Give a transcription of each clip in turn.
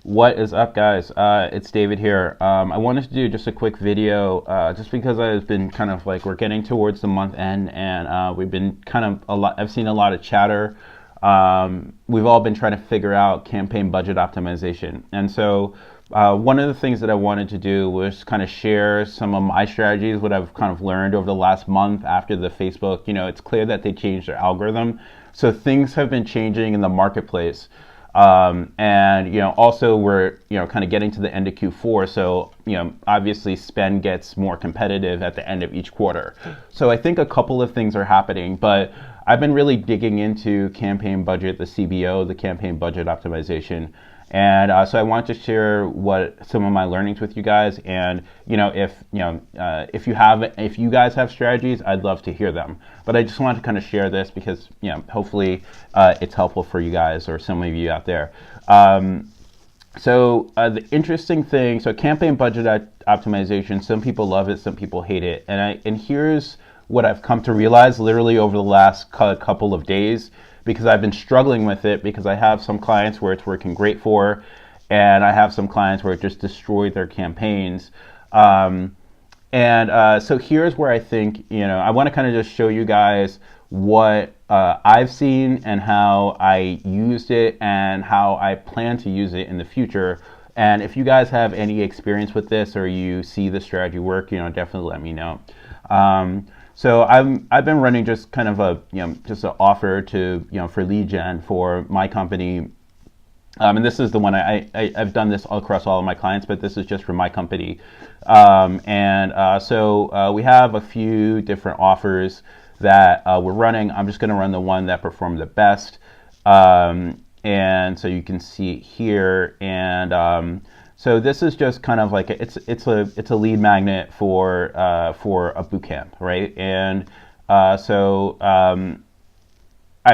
What is up, guys? It's David here. I wanted to do just a quick video, just because I've been kind of like we're getting towards the month end, and we've been kind of a lot. I've seen a lot of chatter. We've all been trying to figure out campaign budget optimization, and so one of the things that I wanted to do was kind of share some of my strategies, what I've kind of learned over the last month after the Facebook. It's clear that they changed their algorithm, so things have been changing in the marketplace. And also we're kind of getting to the end of Q4, so obviously spend gets more competitive at the end of each quarter. So I think a couple of things are happening, but I've been really digging into campaign budget, the CBO, the campaign budget optimization. And so I want to share what some of my learnings with you guys. And if you guys have strategies, I'd love to hear them. But I just wanted to kind of share this because hopefully it's helpful for you guys or some of you out there. So the interesting thing, so campaign budget optimization, some people love it, some people hate it, and here's what I've come to realize literally over the last couple of days, because I've been struggling with it, because I have some clients where it's working great for, and I have some clients where it just destroyed their campaigns. So here's where I think, I want to kind of just show you guys what I've seen and how I used it and how I plan to use it in the future. And if you guys have any experience with this or you see the strategy work, definitely let me know. So I've been running just kind of just an offer to for lead gen for my company, and this is the one I've done this across all of my clients, but this is just for my company. So we have a few different offers that we're running. I'm just going to run the one that performed the best, and so you can see it here. And so this is just kind of like it's a lead magnet for a boot camp, right? And I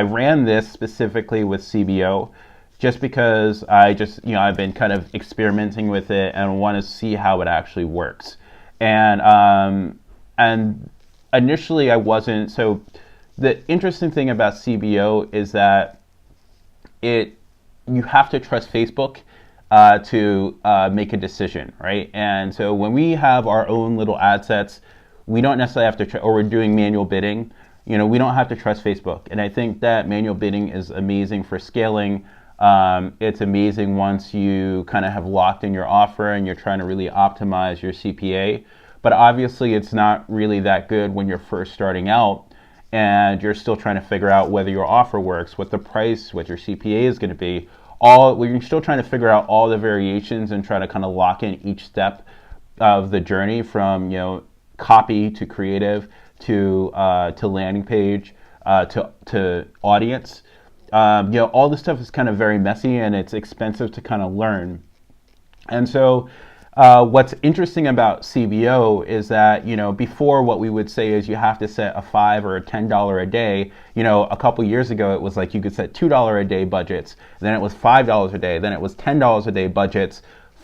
ran this specifically with CBO just because I've been kind of experimenting with it and want to see how it actually works. And initially I wasn't. So the interesting thing about CBO is that you have to trust Facebook to make a decision, right? And so when we have our own little ad sets, we don't necessarily have to, or we're doing manual bidding, we don't have to trust Facebook. And I think that manual bidding is amazing for scaling. It's amazing once you kind of have locked in your offer and you're trying to really optimize your CPA. But obviously it's not really that good when you're first starting out and you're still trying to figure out whether your offer works, what the price, what your CPA is going to be. We're still trying to figure out all the variations and try to kind of lock in each step of the journey, from copy to creative to landing page to audience. All this stuff is kind of very messy and it's expensive to kind of learn. And so what's interesting about CBO is that, before what we would say is you have to set a $5 or a $10 a day. A couple years ago, it was like you could set $2 a day budgets, then it was $5 a day, then it was $10 a day budgets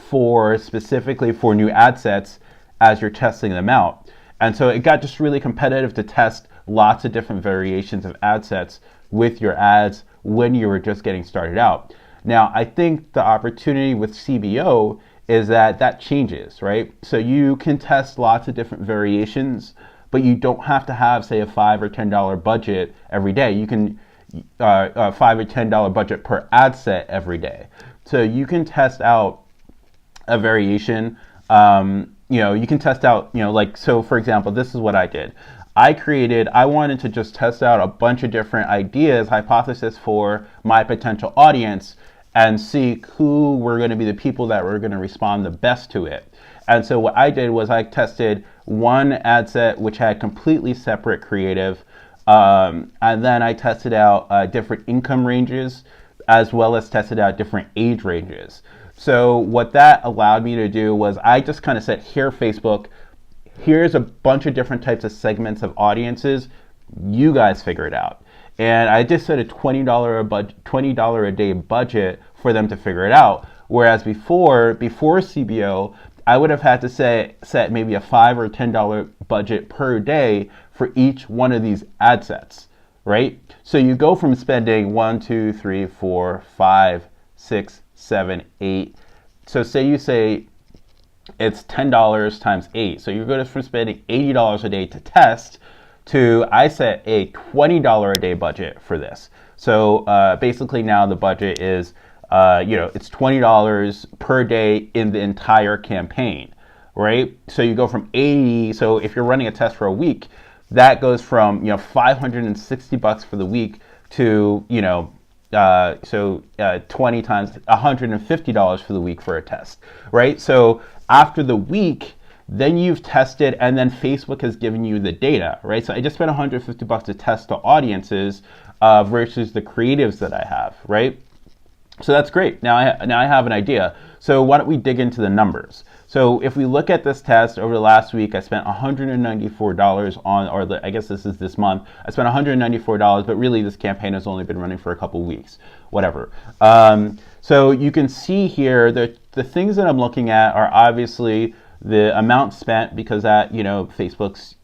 specifically for new ad sets as you're testing them out. And so it got just really competitive to test lots of different variations of ad sets with your ads when you were just getting started out. Now, I think the opportunity with CBO is that changes, right? So you can test lots of different variations, but you don't have to have, say, a $5 or $10 budget every day. You can a $5 or $10 budget per ad set every day. So you can test out a variation. You can test out, so for example, this is what I did. I wanted to just test out a bunch of different ideas, hypothesis for my potential audience, and see who were going to be the people that were going to respond the best to it. And so what I did was I tested one ad set which had completely separate creative, and then I tested out different income ranges, as well as tested out different age ranges. So what that allowed me to do was I just kind of said, here, Facebook, here's a bunch of different types of segments of audiences. You guys figure it out. And I just set a $20 a day budget for them to figure it out. Whereas before CBO, I would have had to set maybe a $5 or $10 budget per day for each one of these ad sets, right? So you go from spending 1, 2, 3, 4, 5, 6, 7, 8, So say you say it's $10 times 8. So you're going from spending $80 a day to test to, I set a $20 a day budget for this. So basically now the budget is, it's $20 per day in the entire campaign, right? So you go from 80. So if you're running a test for a week, that goes from, $560 for the week to, 20 times $150 for the week for a test, right? So after the week, then you've tested, and then Facebook has given you the data, right? So I just spent $150 to test the audiences versus the creatives that I have, right? So that's great. Now I have an idea. So why don't we dig into the numbers? So if we look at this test over the last week, I spent $194 on, I guess this is this month. I spent $194, but really this campaign has only been running for a couple weeks, whatever. So you can see here that the things that I'm looking at are obviously the amount spent, because that, Facebook's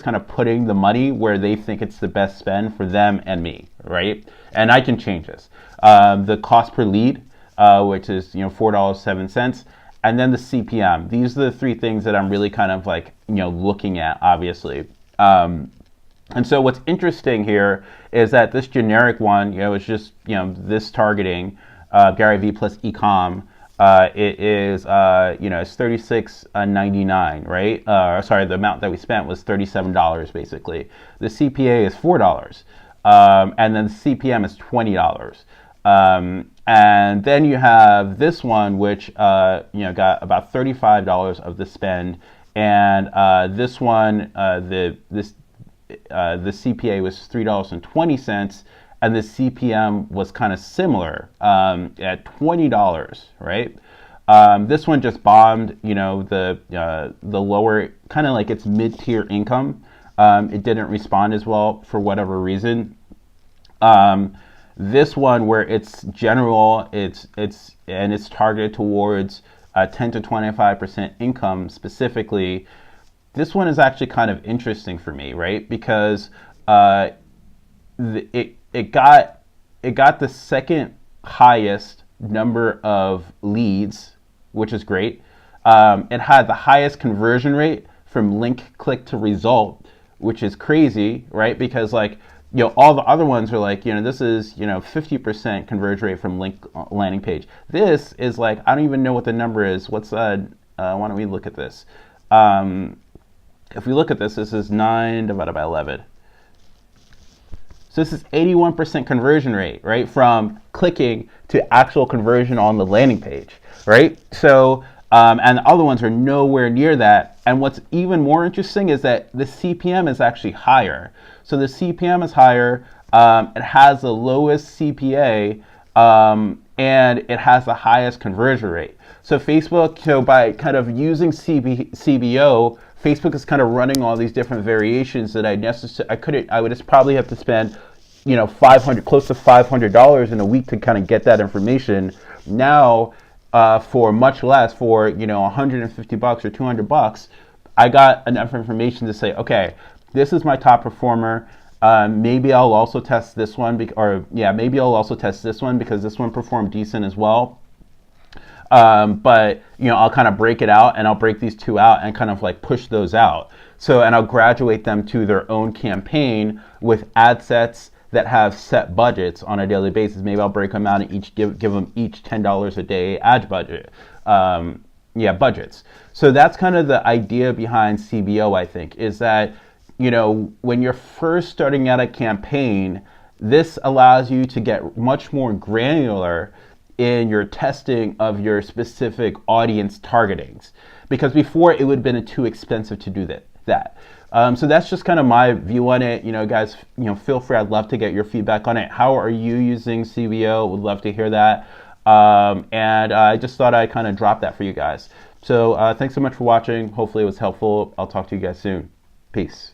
kind of putting the money where they think it's the best spend for them and me, right? And I can change this. The cost per lead, which is $4.07, and then the CPM. These are the three things that I'm really kind of like looking at, obviously. And so what's interesting here is that this generic one, it's just this targeting Gary V plus ecom. It is it's $36.99, right? Sorry, the amount that we spent was $37 basically. The CPA is $4, and then the CPM is $20. And then you have this one, which got about $35 of the spend, and this one, the CPA was $3.20, and the CPM was kind of similar at $20, right? This one just bombed, the lower, kind of like its mid-tier income. It didn't respond as well for whatever reason. This one, where it's general, it's targeted towards 10 to 25% income specifically. This one is actually kind of interesting for me, right? Because it got the second highest number of leads, which is great. It had the highest conversion rate from link click to result, which is crazy, right? Because all the other ones are this is 50% conversion rate from link landing page. This is I don't even know what the number is. What's why don't we look at this? If we look at this, this is 9 divided by 11. So this is 81% conversion rate, right? From clicking to actual conversion on the landing page, right? So, and the other ones are nowhere near that. And what's even more interesting is that the CPM is actually higher. So the CPM is higher, it has the lowest CPA, and it has the highest conversion rate. So Facebook, by kind of using CBO, Facebook is kind of running all these different variations that I would just probably have to spend, close to $500 in a week to kind of get that information. Now, for much less, for $150 or $200, I got enough information to say, okay, this is my top performer. Maybe I'll also test this one, maybe I'll also test this one because this one performed decent as well. But I'll kind of break it out, and I'll break these two out and kind of push those out. So, and I'll graduate them to their own campaign with ad sets that have set budgets on a daily basis. Maybe I'll break them out and give them each $10 a day ad budget. Budgets. So that's kind of the idea behind CBO, I think, is that, when you're first starting out a campaign, this allows you to get much more granular in your testing of your specific audience targetings, because before it would have been too expensive to do that. So that's just kind of my view on it. Guys, feel free. I'd love to get your feedback on it. How are you using CBO? Would love to hear that. And I just thought I'd kind of drop that for you guys. So thanks so much for watching. Hopefully it was helpful. I'll talk to you guys soon. Peace.